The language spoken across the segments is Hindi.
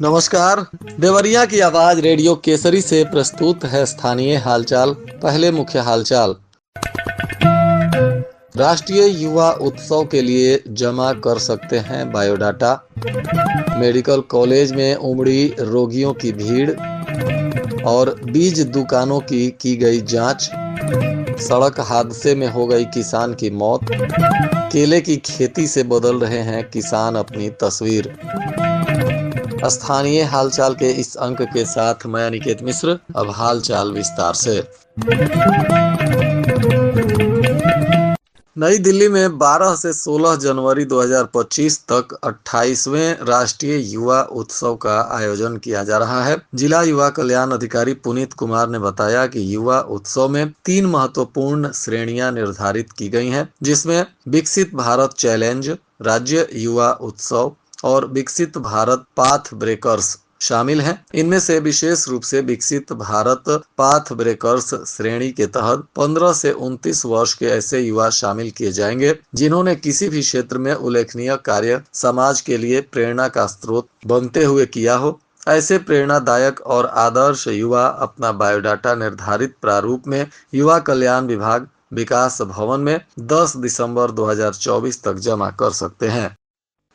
नमस्कार। देवरिया की आवाज रेडियो केसरी से प्रस्तुत है स्थानीय हालचाल। पहले मुख्य हालचाल। राष्ट्रीय युवा उत्सव के लिए जमा कर सकते हैं बायोडाटा। मेडिकल कॉलेज में उमड़ी रोगियों की भीड़ और बीज दुकानों की गई जांच। सड़क हादसे में हो गई किसान की मौत। केले की खेती से बदल रहे हैं किसान अपनी तस्वीर। स्थानीय हालचाल के इस अंक के साथ मैं अनिकेत मिश्र। अब हालचाल विस्तार से। नई दिल्ली में 12 से 16 जनवरी 2025 तक 28वें राष्ट्रीय युवा उत्सव का आयोजन किया जा रहा है। जिला युवा कल्याण अधिकारी पुनीत कुमार ने बताया कि युवा उत्सव में 3 महत्वपूर्ण श्रेणियां निर्धारित की गई हैं, जिसमें विकसित भारत चैलेंज, राज्य युवा उत्सव और विकसित भारत पाथ ब्रेकर्स शामिल हैं। इनमें से विशेष रूप से विकसित भारत पाथ ब्रेकर्स श्रेणी के तहत 15 से 29 वर्ष के ऐसे युवा शामिल किए जाएंगे जिन्होंने किसी भी क्षेत्र में उल्लेखनीय कार्य समाज के लिए प्रेरणा का स्रोत बनते हुए किया हो। ऐसे प्रेरणादायक और आदर्श युवा अपना बायोडाटा निर्धारित प्रारूप में युवा कल्याण विभाग विकास भवन में 10 दिसंबर 2024 तक जमा कर सकते हैं।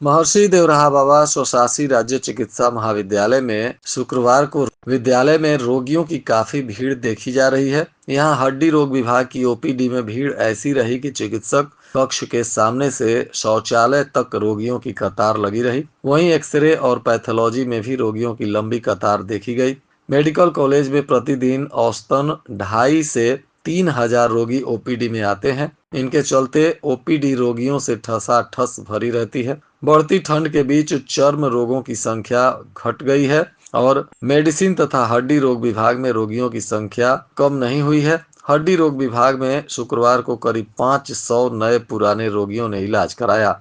महर्षि देवराहा बाबा स्वशासी राज्य चिकित्सा महाविद्यालय में शुक्रवार को विद्यालय में रोगियों की काफी भीड़ देखी जा रही है। यहाँ हड्डी रोग विभाग की ओपीडी में भीड़ ऐसी रही कि चिकित्सक कक्ष के सामने से शौचालय तक रोगियों की कतार लगी रही। वहीं एक्सरे और पैथोलॉजी में भी रोगियों की लंबी कतार देखी गई। मेडिकल कॉलेज में प्रतिदिन औसतन 2.5 से 3,000 रोगी ओपीडी में आते हैं। इनके चलते ओपीडी रोगियों से ठसाठस भरी रहती है। बढ़ती ठंड के बीच चर्म रोगों की संख्या घट गई है और मेडिसिन तथा हड्डी रोग विभाग में रोगियों की संख्या कम नहीं हुई है। हड्डी रोग विभाग में शुक्रवार को करीब 500 नए पुराने रोगियों ने इलाज कराया।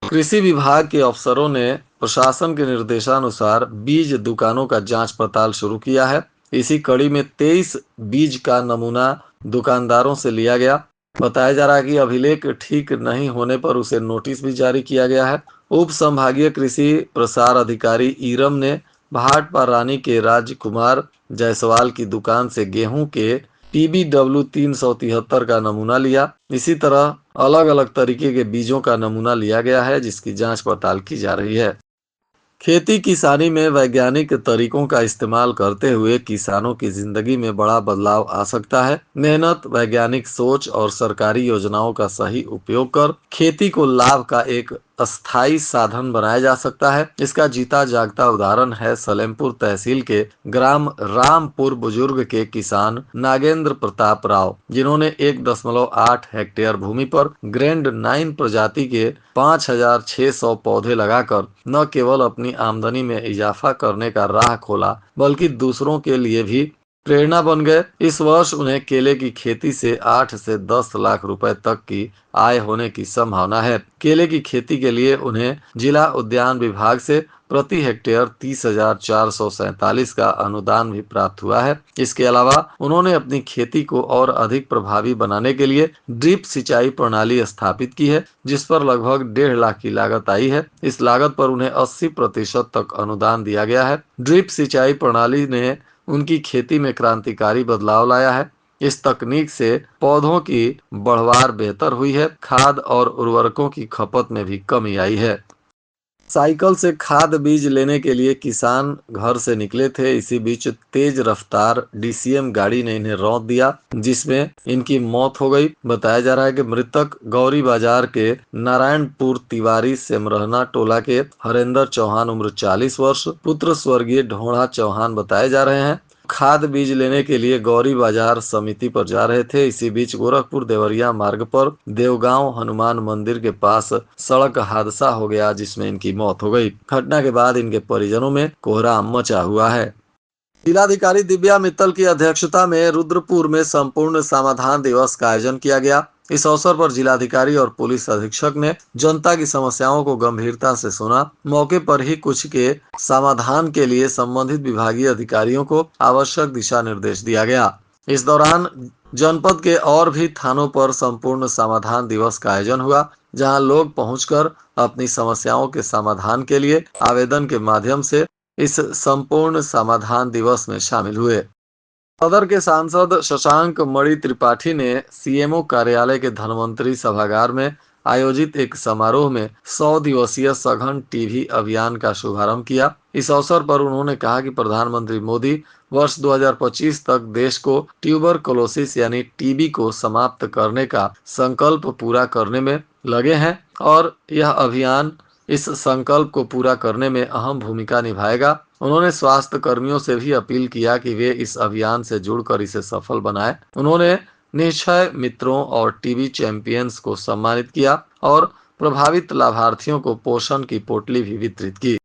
कृषि विभाग के अफसरों ने प्रशासन के निर्देशानुसार बीज दुकानों का जांच पड़ताल शुरू किया है। इसी कड़ी में 23 बीज का नमूना दुकानदारों से लिया गया। बताया जा रहा है कि अभिलेख ठीक नहीं होने पर उसे नोटिस भी जारी किया गया है। उप संभागीय कृषि प्रसार अधिकारी ईरम ने भाटपा रानी के राजकुमार जायसवाल की दुकान से गेहूं के TBW 373 का नमूना लिया। इसी तरह अलग अलग तरीके के बीजों का नमूना लिया गया है, जिसकी जांच पड़ताल की जा रही है। खेती किसानी में वैज्ञानिक तरीकों का इस्तेमाल करते हुए किसानों की जिंदगी में बड़ा बदलाव आ सकता है। मेहनत, वैज्ञानिक सोच और सरकारी योजनाओं का सही उपयोग कर खेती को लाभ का एक अस्थायी साधन बनाया जा सकता है। इसका जीता जागता उदाहरण है सलेमपुर तहसील के ग्राम रामपुर बुजुर्ग के किसान नागेंद्र प्रताप राव, जिन्होंने 1.8 हेक्टेयर भूमि पर ग्रैंड 9 प्रजाति के 5,600 पौधे लगाकर न केवल अपनी आमदनी में इजाफा करने का राह खोला, बल्कि दूसरों के लिए भी प्रेरणा बन गए। इस वर्ष उन्हें केले की खेती से 8 से 10 लाख रुपए तक की आय होने की संभावना है। केले की खेती के लिए उन्हें जिला उद्यान विभाग से प्रति हेक्टेयर 30,447 का अनुदान भी प्राप्त हुआ है। इसके अलावा उन्होंने अपनी खेती को और अधिक प्रभावी बनाने के लिए ड्रिप सिंचाई प्रणाली स्थापित की है, जिस पर लगभग 1.5 लाख की लागत आई है। इस लागत पर उन्हें 80% तक अनुदान दिया गया है। ड्रिप सिंचाई प्रणाली ने उनकी खेती में क्रांतिकारी बदलाव लाया है। इस तकनीक से पौधों की बढ़वार बेहतर हुई है। खाद और उर्वरकों की खपत में भी कमी आई है। साइकिल से खाद बीज लेने के लिए किसान घर से निकले थे। इसी बीच तेज रफ्तार DCM गाड़ी ने इन्हें रौंद दिया, जिसमें इनकी मौत हो गई। बताया जा रहा है कि मृतक गौरी बाजार के नारायणपुर तिवारी सेमरहना टोला के हरेंद्र चौहान उम्र 40 वर्ष पुत्र स्वर्गीय ढोणा चौहान बताए जा रहे हैं। खाद बीज लेने के लिए गौरी बाजार समिति पर जा रहे थे। इसी बीच गोरखपुर देवरिया मार्ग पर देवगांव हनुमान मंदिर के पास सड़क हादसा हो गया, जिसमें इनकी मौत हो गई। घटना के बाद इनके परिजनों में कोहराम मचा हुआ है। जिलाधिकारी दिव्या मित्तल की अध्यक्षता में रुद्रपुर में संपूर्ण समाधान दिवस का आयोजन किया गया। इस अवसर पर जिलाधिकारी और पुलिस अधीक्षक ने जनता की समस्याओं को गंभीरता से सुना। मौके पर ही कुछ के समाधान के लिए संबंधित विभागीय अधिकारियों को आवश्यक दिशा निर्देश दिया गया। इस दौरान जनपद के और भी थानों पर संपूर्ण समाधान दिवस का आयोजन हुआ, जहां लोग पहुंचकर अपनी समस्याओं के समाधान के लिए आवेदन के माध्यम से इस संपूर्ण समाधान दिवस में शामिल हुए। सदर के सांसद शशांक मणि त्रिपाठी ने सीएमओ कार्यालय के धन्वंतरी सभागार में आयोजित एक समारोह में 100 दिवसीय सघन टीबी अभियान का शुभारंभ किया। इस अवसर पर उन्होंने कहा कि प्रधानमंत्री मोदी वर्ष 2025 तक देश को ट्यूबरकुलोसिस यानी टीबी को समाप्त करने का संकल्प पूरा करने में लगे हैं और यह अभियान इस संकल्प को पूरा करने में अहम भूमिका निभाएगा। उन्होंने स्वास्थ्य कर्मियों से भी अपील किया कि वे इस अभियान से जुड़कर इसे सफल बनाएं। उन्होंने निश्चय मित्रों और टीबी चैंपियंस को सम्मानित किया और प्रभावित लाभार्थियों को पोषण की पोटली भी वितरित की।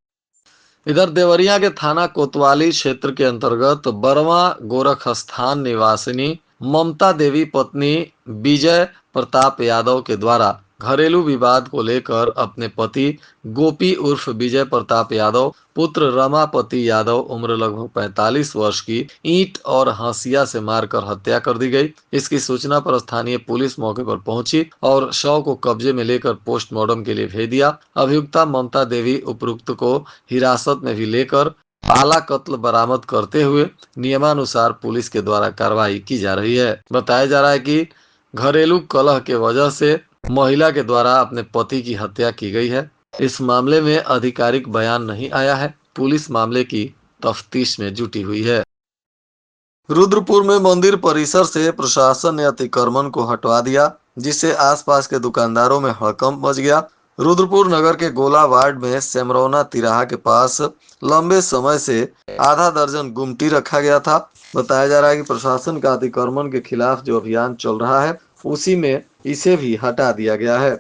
इधर देवरिया के थाना कोतवाली क्षेत्र के अंतर्गत बरवा गोरखस्थान निवासिनी ममता देवी पत्नी विजय प्रताप यादव के द्वारा घरेलू विवाद को लेकर अपने पति गोपी उर्फ विजय प्रताप यादव, पुत्र रमापति यादव उम्र लगभग 45 वर्ष की ईंट और हंसिया से मारकर हत्या कर दी गई। इसकी सूचना पर स्थानीय पुलिस मौके पर पहुंची और शव को कब्जे में लेकर पोस्टमार्टम के लिए भेज दिया। अभियुक्ता ममता देवी उपयुक्त को हिरासत में भी लेकर आला कत्ल बरामद करते हुए नियमानुसार पुलिस के द्वारा कार्रवाई की जा रही है। बताया जा रहा है कि घरेलू कलह के वजह से महिला के द्वारा अपने पति की हत्या की गई है। इस मामले में आधिकारिक बयान नहीं आया है। पुलिस मामले की तफ्तीश में जुटी हुई है। रुद्रपुर में मंदिर परिसर से प्रशासन ने अतिक्रमण को हटवा दिया, जिससे आसपास के दुकानदारों में हड़कंप मच गया। रुद्रपुर नगर के गोला वार्ड में सेमरौना तिराहा के पास लंबे समय से आधा दर्जन गुमटी रखा गया था। बताया जा रहा है कि प्रशासन का अतिक्रमण के खिलाफ जो अभियान चल रहा है उसी में इसे भी हटा दिया गया है।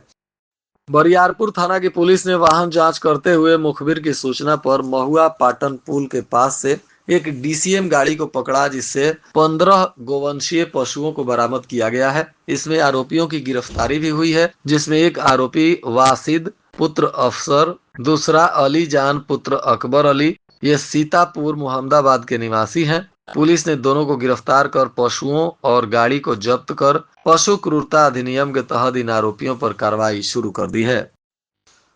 बरियारपुर थाना की पुलिस ने वाहन जांच करते हुए मुखबिर की सूचना पर महुआ पाटन पुल के पास से एक डीसीएम गाड़ी को पकड़ा, जिससे 15 गोवंशीय पशुओं को बरामद किया गया है। इसमें आरोपियों की गिरफ्तारी भी हुई है, जिसमें एक आरोपी वासिद पुत्र अफसर, दूसरा अली जान पुत्र अकबर अली, ये सीतापुर मुहम्मदाबाद के निवासी हैं। पुलिस ने दोनों को गिरफ्तार कर पशुओं और गाड़ी को जब्त कर पशु क्रूरता अधिनियम के तहत इन आरोपियों पर कार्रवाई शुरू कर दी है।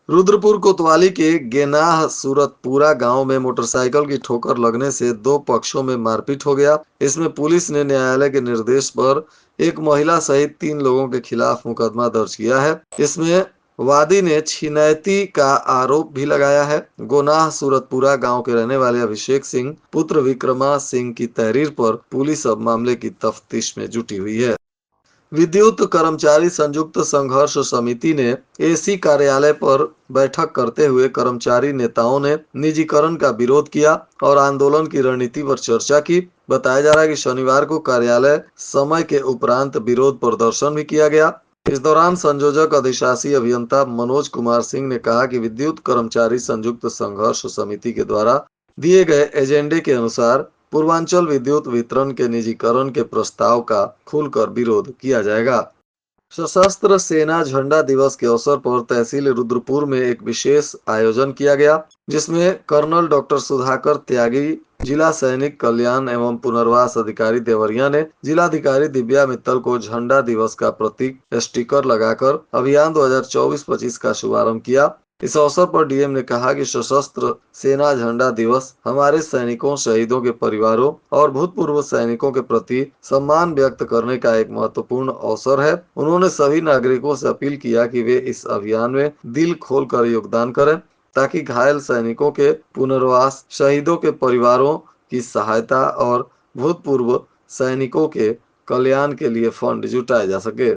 रुद्रपुर कोतवाली के गेनाह सूरतपुरा गांव में मोटरसाइकिल की ठोकर लगने से दो पक्षों में मारपीट हो गया। इसमें पुलिस ने न्यायालय के निर्देश पर एक महिला सहित 3 लोगों के खिलाफ मुकदमा दर्ज किया है। इसमें वादी ने छिनैती का आरोप भी लगाया है। गोनाह सूरतपुरा गांव के रहने वाले अभिषेक सिंह पुत्र विक्रमा सिंह की तहरीर पर पुलिस अब मामले की तफ्तीश में जुटी हुई है। विद्युत कर्मचारी संयुक्त संघर्ष समिति ने एसी कार्यालय पर बैठक करते हुए कर्मचारी नेताओं ने निजीकरण का विरोध किया और आंदोलन की रणनीति पर चर्चा की। बताया जा रहा है कि शनिवार को कार्यालय समय के उपरांत विरोध प्रदर्शन भी किया गया। इस दौरान संयोजक अधिशासी अभियंता मनोज कुमार सिंह ने कहा कि विद्युत कर्मचारी संयुक्त संघर्ष समिति के द्वारा दिए गए एजेंडे के अनुसार पूर्वांचल विद्युत वितरण के निजीकरण के प्रस्ताव का खुलकर विरोध किया जाएगा। सशस्त्र सेना झंडा दिवस के अवसर पर तहसील रुद्रपुर में एक विशेष आयोजन किया गया, जिसमें कर्नल डॉक्टर सुधाकर त्यागी, जिला सैनिक कल्याण एवं पुनर्वास अधिकारी देवरिया ने जिलाधिकारी दिव्या मित्तल को झंडा दिवस का प्रतीक स्टिकर लगाकर अभियान 2024-25 का शुभारंभ किया। इस अवसर पर डीएम ने कहा कि सशस्त्र सेना झंडा दिवस हमारे सैनिकों, शहीदों के परिवारों और भूतपूर्व सैनिकों के प्रति सम्मान व्यक्त करने का एक महत्वपूर्ण अवसर है। उन्होंने सभी नागरिकों से अपील किया कि वे इस अभियान में दिल खोलकर योगदान करें, ताकि घायल सैनिकों के पुनर्वास, शहीदों के परिवारों की सहायता और भूतपूर्व सैनिकों के कल्याण के लिए फंड जुटाए जा सके।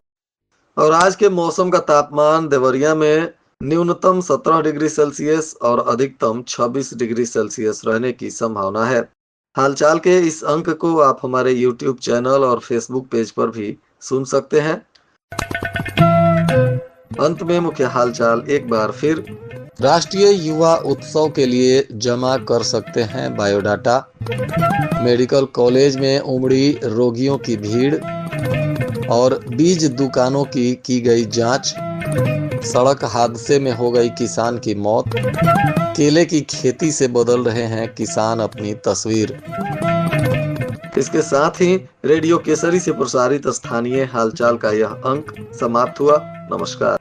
और आज के मौसम का तापमान देवरिया में न्यूनतम 17 डिग्री सेल्सियस और अधिकतम 26 डिग्री सेल्सियस रहने की संभावना है। हालचाल के इस अंक को आप हमारे YouTube चैनल और Facebook पेज पर भी सुन सकते हैं। अंत में मुख्य हालचाल एक बार फिर। राष्ट्रीय युवा उत्सव के लिए जमा कर सकते हैं बायोडाटा। मेडिकल कॉलेज में उमड़ी रोगियों की भीड़ और बीज दुकानों की गई जांच। सड़क हादसे में हो गई किसान की मौत। केले की खेती से बदल रहे हैं किसान अपनी तस्वीर। इसके साथ ही रेडियो केसरी से प्रसारित स्थानीय हालचाल का यह अंक समाप्त हुआ। नमस्कार।